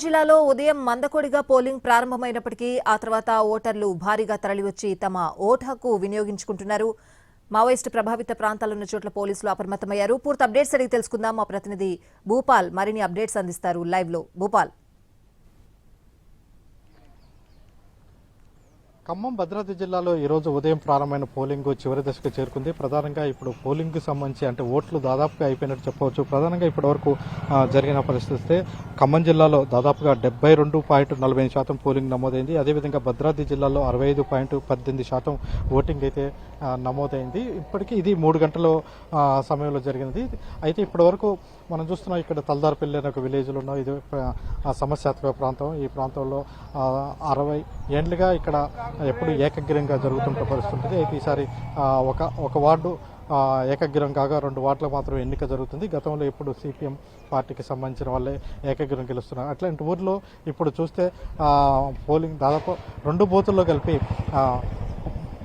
జిల్లాలో ఉదయం మందకొడిగా పోలింగ్ ప్రారంభమైనప్పటికీ ఆ తర్వాత ఓటర్లు భారీగా తరలివచ్చి తమ ఓటు హక్కు వినియోగించుకుంటున్నారు. మావోయిస్టు ప్రభావిత ప్రాంతాలున్న చోట్ల పోలీసులు అప్రమత్తమయ్యారు. పూర్తి అప్డేట్స్ అడిగి తెలుసుకుందాం. మా ప్రతినిధి భూపాల్ మరిన్ని అప్డేట్స్ అందిస్తారు లైవ్ లో. భూపాల్. ఖమ్మం భద్రాద్రి జిల్లాలో ఈరోజు ఉదయం ప్రారంభమైన పోలింగ్ చివరి దశకు చేరుకుంది. ప్రధానంగా ఇప్పుడు పోలింగ్కి సంబంధించి అంటే ఓట్లు దాదాపుగా అయిపోయినట్టు చెప్పవచ్చు. ప్రధానంగా ఇప్పటి వరకు జరిగిన పరిస్థితి ఖమ్మం జిల్లాలో దాదాపుగా 72.45% పోలింగ్ నమోదైంది. అదేవిధంగా భద్రాద్రి జిల్లాలో 65.18% ఓటింగ్ అయితే నమోదైంది. ఇప్పటికీ ఇది 3 గంటల సమయంలో జరిగినది. అయితే ఇప్పటి వరకు మనం చూస్తున్నాం ఇక్కడ తల్దార్పల్లి అనే ఒక విలేజ్లో ఉన్నాం. ఇది సమస్యాత్మక ప్రాంతం. ఈ ప్రాంతంలో 60 ఏళ్లుగా ఇక్కడ ఎప్పుడు ఏకగ్రీవంగా జరుగుతుంటే పరిస్థితి ఉంటుంది. అయితే ఈసారి ఒక వార్డు ఏకగ్రీవం కాగా 2 వార్డులకు మాత్రం ఎన్నిక జరుగుతుంది. గతంలో ఇప్పుడు సిపిఎం పార్టీకి సంబంధించిన వాళ్ళే ఏకగ్రీవం గెలుస్తున్నారు. అట్లాంటి ఊర్లో ఇప్పుడు చూస్తే పోలింగ్ దాదాపు 2 బూతుల్లో కలిపి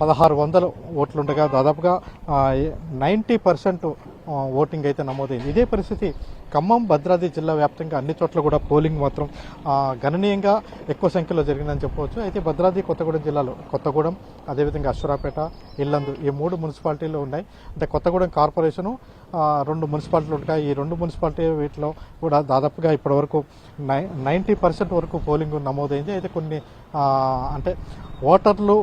1600 ఓట్లుండగా దాదాపుగా 90% ఓటింగ్ అయితే నమోదైంది. ఇదే పరిస్థితి ఖమ్మం భద్రాద్రి జిల్లా వ్యాప్తంగా అన్ని చోట్ల కూడా పోలింగ్ మాత్రం గణనీయంగా ఎక్కువ సంఖ్యలో జరిగిందని చెప్పవచ్చు. అయితే భద్రాద్రి కొత్తగూడెం జిల్లాలో కొత్తగూడెం, అదేవిధంగా అశ్వరాపేట, ఇల్లందు ఈ 3 మున్సిపాలిటీలు ఉన్నాయి. అంటే కొత్తగూడెం కార్పొరేషను 2 మున్సిపాలిటీలు ఉంటాయి. ఈ 2 మున్సిపాలిటీ వీటిలో కూడా దాదాపుగా ఇప్పటివరకు 90% వరకు పోలింగ్ నమోదైంది. అయితే కొన్ని అంటే ఓటర్లు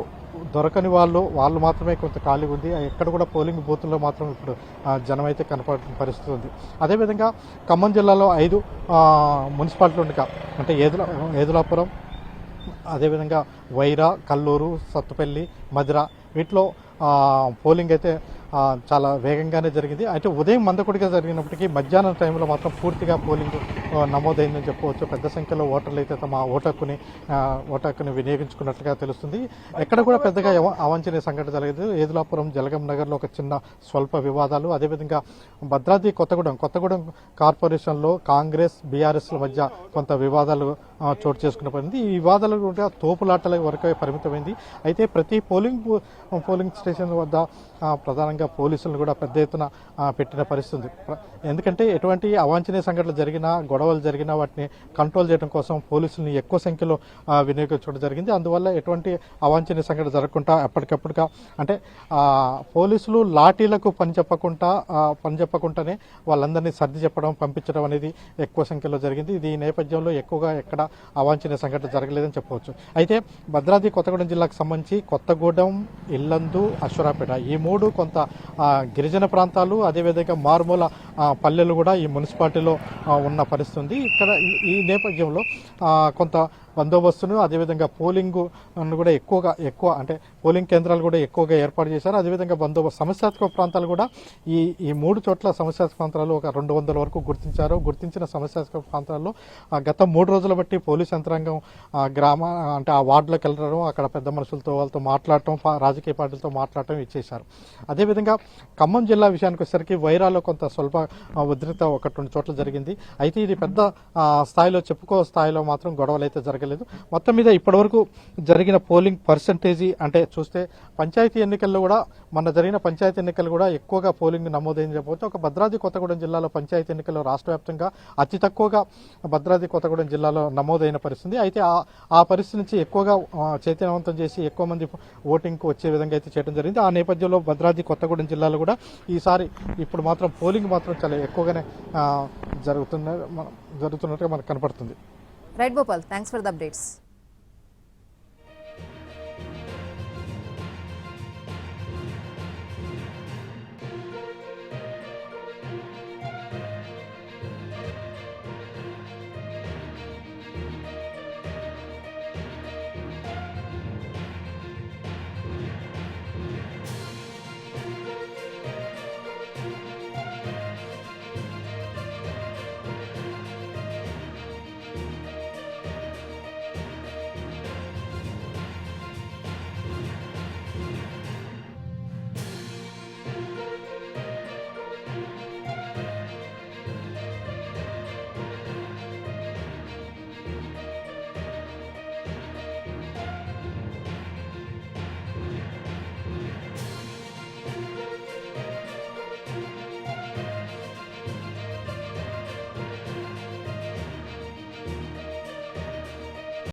దొరకని వాళ్ళు మాత్రమే కొంత ఖాళీ ఉంది. ఎక్కడ కూడా పోలింగ్ బూత్లో మాత్రం ఇప్పుడు జనం అయితే కనపడుతున్న పరిస్థితి ఉంది. అదేవిధంగా ఖమ్మం జిల్లాలో 5 మున్సిపాలిటీలు ఉండగా అంటే ఏదులాపురం, అదేవిధంగా వైరా, కల్లూరు, సత్తుపల్లి, మధిర వీటిలో పోలింగ్ అయితే చాలా వేగంగానే జరిగింది. అయితే ఉదయం మందకొడిగా జరిగినప్పటికీ మధ్యాహ్నం టైంలో మాత్రం పూర్తిగా పోలింగ్ నమోదైందని చెప్పవచ్చు. పెద్ద సంఖ్యలో ఓటర్లు అయితే తమ ఓటు హక్కుని వినియోగించుకున్నట్లుగా తెలుస్తుంది. ఎక్కడ కూడా పెద్దగా అవాంఛనీయ సంఘటన జరగదు. ఏదులాపురం, జలగం నగర్లో ఒక చిన్న స్వల్ప వివాదాలు, అదేవిధంగా భద్రాద్రి కొత్తగూడెం కార్పొరేషన్లో కాంగ్రెస్, బీఆర్ఎస్ల మధ్య కొంత వివాదాలు చోటు చేసుకున్న పడింది. ఈ వివాదాలు కూడా తోపులాటల వరకే పరిమితమైంది. అయితే ప్రతి పోలింగ్ స్టేషన్ వద్ద ప్రధానంగా పోలీసులను కూడా పెద్ద ఎత్తున పెట్టిన పరిస్థితి. ఎందుకంటే ఎటువంటి అవాంఛనీయ సంఘటనలు జరిగినా, గొడవలు జరిగినా వాటిని కంట్రోల్ చేయడం కోసం పోలీసులను ఎక్కువ సంఖ్యలో వినియోగించడం జరిగింది. అందువల్ల ఎటువంటి అవాంఛనీయ సంఘటన జరగకుండా ఎప్పటికప్పుడుగా అంటే పోలీసులు లాఠీలకు పని చెప్పకుండానే వాళ్ళందరినీ సర్ది చెప్పడం, పంపించడం అనేది ఎక్కువ సంఖ్యలో జరిగింది. ఈ నేపథ్యంలో ఎక్కువగా ఎక్కడ అవాంఛనీయ సంఘటన జరగలేదని చెప్పవచ్చు. అయితే భద్రాద్రి కొత్తగూడెం జిల్లాకు సంబంధించి కొత్తగూడెం, ఇల్లందు, అశ్వరాపేట ఈ 3 కొంత గిరిజన ప్రాంతాలు, అదేవిధంగా మారుమూల పల్లెలు కూడా ఈ మున్సిపాలిటీలో ఉన్న పరిస్థితి ఉంది. ఇక్కడ ఈ నేపథ్యంలో కొంత బందోబస్తును, అదేవిధంగా పోలింగ్ కూడా ఎక్కువ అంటే పోలింగ్ కేంద్రాలు కూడా ఎక్కువగా ఏర్పాటు చేశారు. అదేవిధంగా సమస్యాత్మక ప్రాంతాలు కూడా ఈ 3 చోట్ల సమస్యాత్మక ప్రాంతాలు ఒక 200 వరకు గుర్తించారు. గుర్తించిన సమస్యాత్మక ప్రాంతాల్లో గత 3 రోజుల బట్టి పోలీస్ యంత్రాంగం అంటే ఆ వార్డులోకి వెళ్ళడం, అక్కడ పెద్ద మనుషులతో వాళ్ళతో మాట్లాడటం, రాజకీయ పార్టీలతో మాట్లాడటం ఇచ్చేశారు. అదేవిధంగా ఖమ్మం జిల్లా విషయానికి వచ్చేసరికి వైరాలో కొంత స్వల్ప ఉద్రిక్త 1-2 చోట్ల జరిగింది. అయితే ఇది పెద్ద స్థాయిలో స్థాయిలో మాత్రం గొడవలు అయితే జరగలేదు. మొత్తం మీద ఇప్పటివరకు జరిగిన పోలింగ్ పర్సంటేజీ అంటే చూస్తే పంచాయతీ ఎన్నికల్లో కూడా జరిగిన పంచాయతీ ఎన్నికలు కూడా ఎక్కువగా పోలింగ్ నమోదైంది చెప్పవచ్చు. ఒక భద్రాద్రి కొత్తగూడెం జిల్లాలో పంచాయతీ ఎన్నికల్లో రాష్ట్ర వ్యాప్తంగా అతి తక్కువగా భద్రాద్రి కొత్తగూడెం జిల్లాలో నమోదైన పరిస్థితి. అయితే ఆ పరిస్థితి నుంచి ఎక్కువగా చైతన్యవంతం చేసి ఎక్కువ మంది ఓటింగ్కు వచ్చే విధంగా అయితే చేయడం జరిగింది. ఆ నేపథ్యంలో భద్రాద్రి కొత్తగూడెం జిల్లాలో కూడా ఈసారి ఇప్పుడు మాత్రం పోలింగ్ మాత్రం చాలా ఎక్కువగానే జరుగుతున్నట్టుగా మనకు కనపడుతుంది. Right Bhopal, thanks for the updates.